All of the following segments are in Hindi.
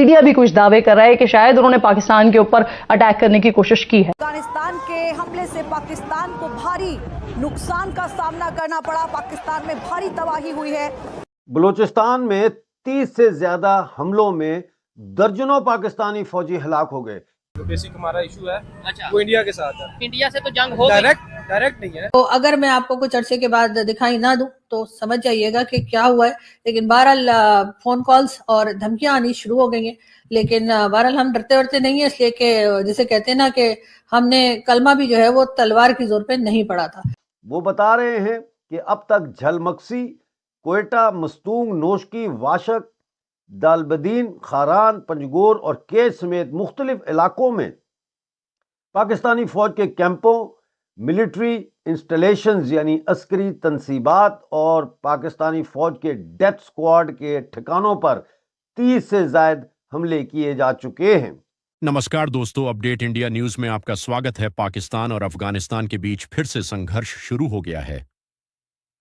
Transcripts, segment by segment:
मीडिया भी कुछ दावे कर रहा है कि शायद उन्होंने पाकिस्तान के ऊपर अटैक करने की कोशिश की है। अफगानिस्तान के हमले से पाकिस्तान को भारी नुकसान का सामना करना पड़ा। पाकिस्तान में भारी तबाही हुई है। बलूचिस्तान में 30 से ज्यादा हमलों में दर्जनों पाकिस्तानी फौजी हलाक हो गए। तो बेसिक हमारा इशू है वो इंडिया के साथ है। इंडिया से तो जंग हो डायरेक्ट नहीं है। तो अगर मैं आपको कुछ अरसे के बाद दिखाई ना दूं तो समझ जाइएगा कि क्या हुआ है। लेकिन बहरहाल फोन कॉल्स और धमकियां आनी शुरू हो गई हैं। लेकिन बहरहाल हम डरते वरते नहीं है, इसलिए कि जैसे कहते हैं ना कि हमने कलमा भी जो है वो तलवार की जोर पे नहीं पड़ा था। वो बता रहे हैं कि अब तक झलमक्सी, कोयटा, मस्तूंग, नोशकी, वाशक, दालबदीन, खारान, पंजगोर और केज समेत मुख्तलिफ इलाकों में पाकिस्तानी फौज के कैंपों, मिलिट्री इंस्टॉलेशंस यानी अस्करी तनसीबात और पाकिस्तानी फौज के डेथ स्क्वाड के ठिकानों पर 30 से ज्यादा हमले किए जा चुके हैं। नमस्कार दोस्तों, अपडेट इंडिया न्यूज में आपका स्वागत है। पाकिस्तान और अफगानिस्तान के बीच फिर से संघर्ष शुरू हो गया है।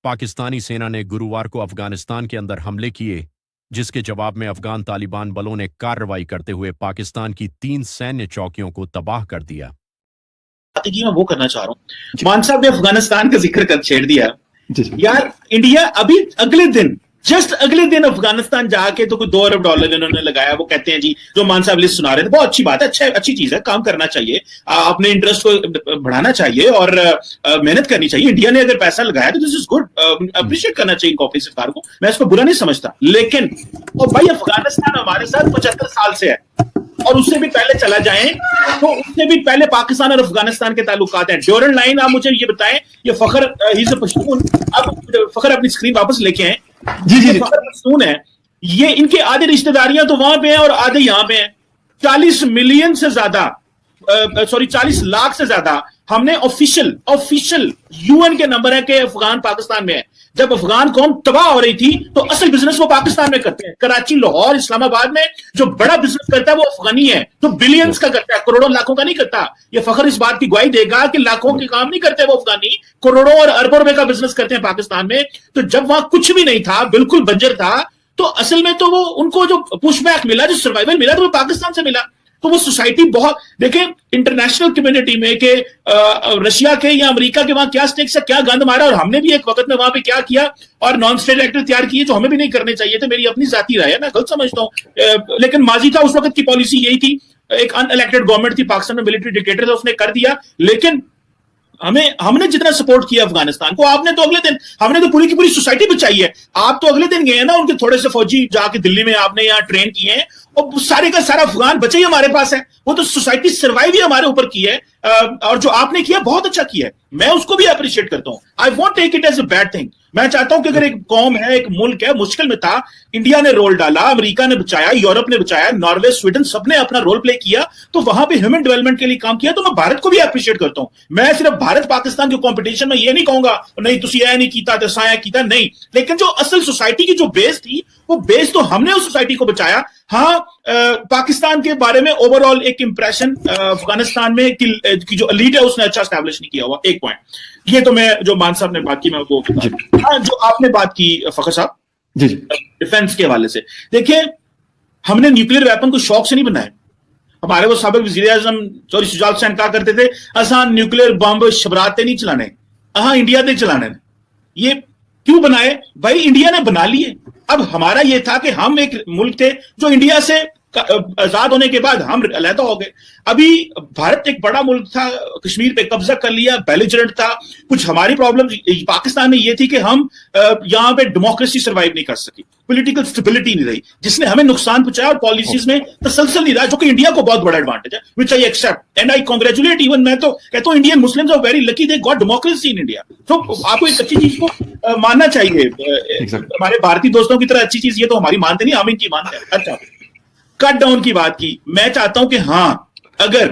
पाकिस्तानी सेना ने गुरुवार को अफगानिस्तान के अंदर हमले किए, जिसके जवाब में अफगान तालिबान बलों ने कार्रवाई करते हुए पाकिस्तान की 3 सैन्य चौकियों को तबाह कर दिया। मैं वो करना चाह रहा हूं, मान साहब ने अफगानिस्तान का जिक्र कर छेड़ दिया यार। इंडिया अभी जस्ट अगले दिन अफगानिस्तान जाके तो कोई $2 अरब इन्होंने लगाया। वो कहते हैं जी, जो मान साहब लिस्ट सुना रहे थे, बहुत अच्छी बात है, अच्छी चीज है, काम करना चाहिए, अपने इंटरेस्ट को बढ़ाना चाहिए और मेहनत करनी चाहिए। इंडिया ने अगर पैसा लगाया तो दिस इज गुड, अप्रिशिएट करना चाहिए कॉपरेट सरकार को, मैं इसको बुरा नहीं समझता। लेकिन भाई अफगानिस्तान हमारे साथ 75 साल से है और उससे भी पहले चला जाए तो उससे भी पहले पाकिस्तान और अफगानिस्तान के ताल्लुकात हैं। ड्यूरन लाइन, आप मुझे ये बताएं, ये फखर ही इज अ पश्तून, अब फखर अपनी स्क्रीन वापस लेके आए। जी फखर पश्तून है, ये इनके आधे रिश्तेदारियां तो वहां पे हैं और आधे यहां पे हैं। 40 मिलियन से ज्यादा 40 लाख से ज्यादा हमने ऑफिशियल यूएन के नंबर है कि अफगान पाकिस्तान में है। जब अफगान कौम तबाह हो रही थी तो असल बिजनेस वो पाकिस्तान में करते हैं। कराची, लाहौर, इस्लामाबाद में जो बड़ा बिजनेस करता है वो अफगानी है, जो बिलियंस का करता है, करोड़ों लाखों का नहीं करता। ये फखर इस बात की गवाही देगा कि लाखों के काम नहीं करते वो अफगानी, करोड़ों और अरबों रुपए का बिजनेस करते हैं पाकिस्तान में। तो जब वहां कुछ भी नहीं था, बिल्कुल बंजर था, तो असल में तो वो उनको जो पुशबैक मिला, जो सर्वाइवल मिला, तो वो पाकिस्तान से मिला। तो वो सोसाइटी बहुत, देखें इंटरनेशनल कम्युनिटी में कि रशिया के या अमेरिका के वहां क्या स्टेक से क्या गंद मारा, और हमने भी एक वक्त में वहां पे क्या किया और नॉन स्टेट एक्टर तैयार किए जो हमें भी नहीं करने चाहिए थे। मेरी अपनी जाती राय है, मैं गलत समझता हूं, लेकिन माजी था उस वक्त की पॉलिसी यही थी। एक अनइलेक्टेड गवर्नमेंट थी पाकिस्तान में, मिलिट्री डिक्टेटर था, उसने कर दिया। लेकिन हमने जितना सपोर्ट किया अफगानिस्तान को, आपने तो अगले दिन, हमने तो पूरी की पूरी सोसाइटी बचाई है। आप तो अगले दिन गए हैं ना, उनके थोड़े से फौजी जाके दिल्ली में आपने यहाँ ट्रेन किए हैं और सारे का सारा अफगान बचे ही हमारे पास है। वो तो सोसाइटी सर्वाइव ही हमारे ऊपर की है, और जो आपने किया बहुत अच्छा किया है, मैं उसको भी अप्रिशिएट करता हूं। I won't take it as a bad thing. मैं चाहता हूं कि अगर एक कौम है, एक मुल्क है, मुश्किल में था, इंडिया ने रोल डाला, अमेरिका ने बचाया, यूरोप ने बचाया, नॉर्वे, स्वीडन, सबने अपना रोल प्ले किया, तो वहां पे ह्यूमन डेवलपमेंट के लिए काम किया, तो मैं भारत को भी अप्रिशिएट करता हूं। मैं सिर्फ भारत पाकिस्तान के कॉम्पिटिशन में ये नहीं कहूंगा नहीं तुसी ऐ नहीं कीता, दसाया कीता, नहीं। लेकिन जो असल सोसाइटी की जो बेस थी, वो बेस तो हमने उस सोसाइटी को बचाया। हाँ, पाकिस्तान के बारे में ओवरऑल एक इंप्रेशन अफगानिस्तान में की जो एलीट है उसने अच्छा स्टैब्लिश नहीं किया हुआ, एक पॉइंट। ये तो मैं, जो मान साहब ने बात की, मैं वो हाँ, जो आपने बात की फखर साहब जी डिफेंस के हवाले से, देखिए हमने न्यूक्लियर वेपन को शौक से नहीं बनाया। हमारे वो साबिक वजीर आजम चौधरी शुजात हुसैन कहा करते थे, आसान न्यूक्लियर बम शबराते नहीं चलाने, हाँ इंडिया ने चलाने। ये क्यों बनाए भाई? इंडिया ने बना लिए। अब हमारा ये था कि हम एक मुल्क थे जो इंडिया से आजाद होने के बाद हम अलहदा हो गए। अभी भारत एक बड़ा मुल्क था, कश्मीर पे कब्जा कर लिया, बेलिजरेंट था। कुछ हमारी प्रॉब्लम पाकिस्तान में ये थी कि हम यहाँ पे डेमोक्रेसी सर्वाइव नहीं कर सकी, पॉलिटिकल स्टेबिलिटी नहीं रही, जिसने हमें नुकसान पहुंचाया और पॉलिसीज में तसलसल नहीं रहा, जो कि इंडिया को बहुत बड़ा एडवांटेज है, which I accept and I congratulate. Even मैं तो कहता हूँ Indian Muslims are very lucky, they got democracy in India. तो आपको एक अच्छी चीज को मानना चाहिए। हमारे भारतीय दोस्तों की तरह अच्छी चीज ये तो हमारी मानते नहीं, हम इनकी मानते हैं। अच्छा, कट डाउन की बात की, मैं चाहता हूं कि हाँ, अगर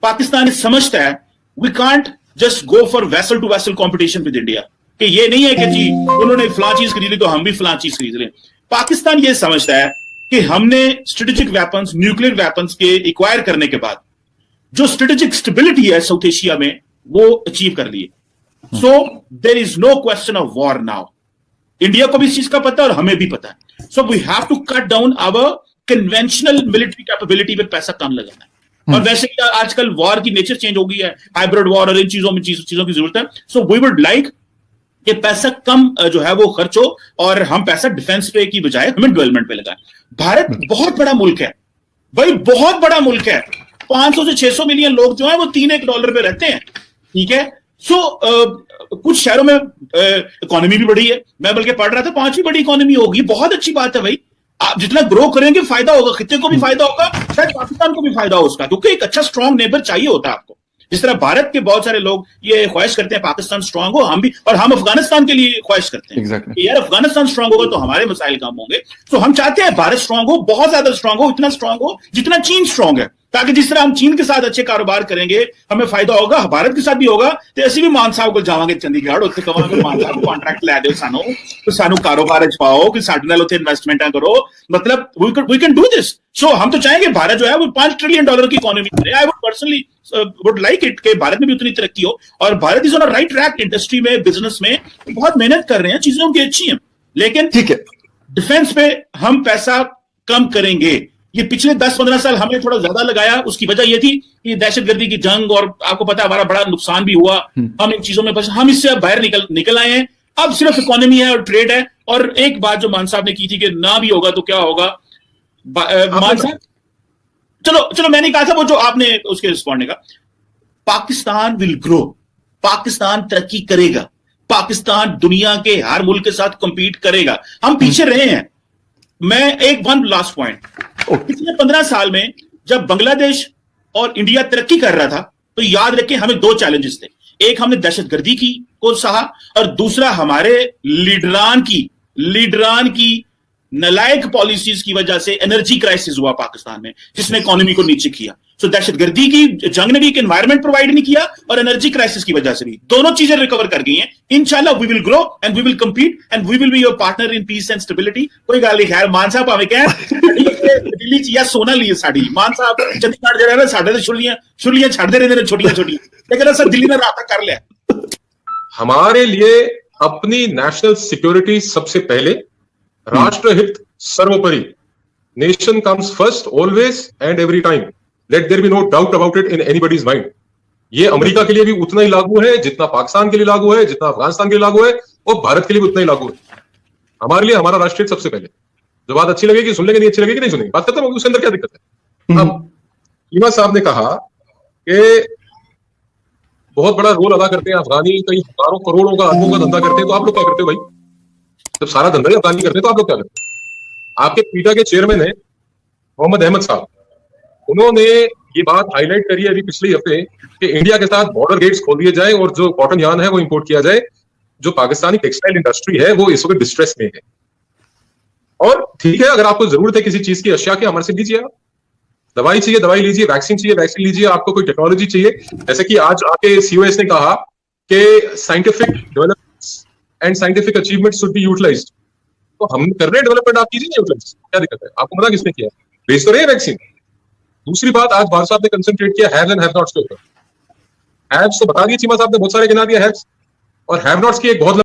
पाकिस्तान समझता है we can't just go for vessel to vessel competition with India, कि ये नहीं है कि जी उन्होंने फलां चीज खरीदी तो हम भी फलां चीज खरीद लें। पाकिस्तान ये समझता है कि हमने स्ट्रेटेजिक वेपन्स, न्यूक्लियर वेपन्स के एक्वायर करने के बाद जो स्ट्रेटेजिक स्टेबिलिटी है साउथ एशिया में, वो अचीव कर लिए। So there is no question of war now. India को भी इस चीज का पता है और हमें भी पता है। So we have to cut down our conventional military capability पे पैसा कम लगाना है। और वैसे ही आजकल वॉर की नेचर चेंज हो गई है, हाइब्रिड वॉर और इन चीजों की जरूरत है। सो वी वुड लाइक कि पैसा कम जो है वो खर्च हो और हम पैसा डिफेंस पे की बजाय हमें डेवलपमेंट पे लगाएं। भारत बहुत बड़ा मुल्क है भाई, बहुत बड़ा मुल्क है। 500 से 600 मिलियन लोग जो है वो $3-1 पे रहते हैं, ठीक है। सो कुछ शहरों में इकोनॉमी भी बढ़ी है, मैं बल्कि पढ़ रहा था 5वीं बड़ी इकोनॉमी होगी, बहुत अच्छी बात है भाई। आप जितना ग्रो करेंगे फायदा होगा, खित्ते को भी फायदा होगा, शायद पाकिस्तान को भी फायदा हो उसका, क्योंकि एक अच्छा स्ट्रांग नेबर चाहिए होता है आपको। जिस तरह भारत के बहुत सारे लोग ये ख्वाहिश करते हैं पाकिस्तान स्ट्रांग हो, हम भी, और हम अफगानिस्तान के लिए ख्वाहिश करते हैं कि यार अफगानिस्तान स्ट्रांग होगा तो हमारे मसाइल कम होंगे। तो हम चाहते हैं भारत स्ट्रांग हो, बहुत ज्यादा स्ट्रांग हो, इतना स्ट्रांग हो जितना चीन स्ट्रांग है, ताकि जिस तरह हम चीन के साथ अच्छे कारोबार करेंगे हमें फायदा होगा, भारत के साथ भी होगा। तो ऐसे भी मान साहब को जावांगे चंडीगढ़, उत्थे कहांगे मान साहब कॉन्ट्रैक्ट लै दिओ सानू, तो सानू कारोबार च पाओ कि साडे नाल उत्थे इन्वेस्टमेंटां करो, मतलब वी कैन डू दिस। सो हम तो चाहेंगे भारत जो है वो $5 ट्रिलियन की इकोनॉमी करे। I would personally would like it कि भारत में भी उतनी तरक्की हो, और Bharat is on a right track industry में, बिजनेस में बहुत मेहनत कर रहे हैं, चीजें उनकी अच्छी हैं, लेकिन ठीक है, डिफेंस पे हम पैसा कम करेंगे। ये पिछले 10-15 साल हमने थोड़ा ज्यादा लगाया, उसकी वजह ये थी कि दहशतगर्दी की जंग, और आपको पता है हमारा बड़ा नुकसान भी हुआ, हम इन चीजों में बस हम इससे अब बाहर निकल आए हैं। अब सिर्फ इकोनॉमी है और ट्रेड है। और एक बात जो मान साहब ने की थी कि ना भी होगा तो क्या होगा, मान साहब चलो मैंने कहा था वो जो आपने उसके रिस्पॉन्ड का, पाकिस्तान विल ग्रो, पाकिस्तान तरक्की करेगा, पाकिस्तान दुनिया के हर मुल्क के साथ कंपीट करेगा। हम पीछे रहे हैं। मैं एक वन लास्ट पॉइंट, पिछले 15 साल में जब बांग्लादेश और इंडिया तरक्की कर रहा था तो याद रखें हमें 2 चैलेंजेस थे। एक हमने दहशतगर्दी को सहा, और दूसरा हमारे लीडरान की नलायक पॉलिसीज की वजह से एनर्जी क्राइसिस हुआ पाकिस्तान में, जिसने इकोनॉमी को नीचे किया। सो दहशतगर्दी की जंग ने भी एक एनवायरनमेंट प्रोवाइड नहीं किया, और एनर्जी क्राइसिस की वजह से भी दोनों चीजें रिकवर कर गई हैं। इंशाल्लाह we will grow and we will compete and we will be your partner in peace and stability. कोई गल नहीं, खैर मान साहब भावें कह दिल्ली च या सोना लिए साड़ी, मान साहब चंडीगढ़ जो है साढ़े तो छुलियां छड़ते रहते हैं छोटियां, लेकिन असर दिल्ली ने रात कर लिया। हमारे लिए अपनी नेशनल सिक्योरिटी सबसे पहले, राष्ट्र हित सर्वोपरि, nation comes first always and every time, let there be no doubt about it in anybody's mind. ये अमेरिका के लिए भी उतना ही लागू है जितना पाकिस्तान के लिए लागू है, जितना अफगानिस्तान के लिए लागू है, और भारत के लिए भी उतना ही लागू है। हमारे लिए हमारा राष्ट्र हित सबसे पहले। जो बात अच्छी लगेगी सुन लेंगे, नहीं अच्छी लगेगी नहीं सुनेंगे, बात खत्म होगी, उसके अंदर क्या दिक्कत है। अब ईमा साहब ने कहा कि बहुत बड़ा रोल अदा करते हैं अफगानी, कई हजारों करोड़ों का अरबों का धंधा करते हैं, तो आप लोग क्या करते हो भाई? जब सारा धंधा ही अफगानी करते हैं तो आप लोग क्या करते हैं? आपके पीटा के चेयरमैन है मोहम्मद अहमद साहब, उन्होंने ये बात हाईलाइट करी है अभी पिछले हफ्ते कि इंडिया के साथ बॉर्डर गेट्स खोल दिए जाए और जो कॉटन यार्न है वो इंपोर्ट किया जाए। जो पाकिस्तानी टेक्सटाइल इंडस्ट्री है वो इस वक्त डिस्ट्रेस में है। और ठीक है, अगर आपको जरूरत है किसी चीज की, अशिया की, हमारे से लीजिए। आप दवाई चाहिए दवाई लीजिए, वैक्सीन चाहिए वैक्सीन लीजिए, आपको कोई टेक्नोलॉजी चाहिए, जैसे कि आज आपके COS ने कहा कि scientific developments and scientific achievement should be utilised. तो हम कर रहे हैं डेवलपमेंट, आप कीजिए यूटिलाइज, क्या दिक्कत है? आपको मना किसने किया? भेज तो रहे हैं वैक्सीन। दूसरी बात, आज भारत साहब ने कंसंट्रेट किया हैव्स एंड हैव नॉट्स के ऊपर। हैव्स तो बता दिए, चीमा साहब ने बहुत सारे गिना दिया हैव्स, और हैव नॉट्स की एक बहुत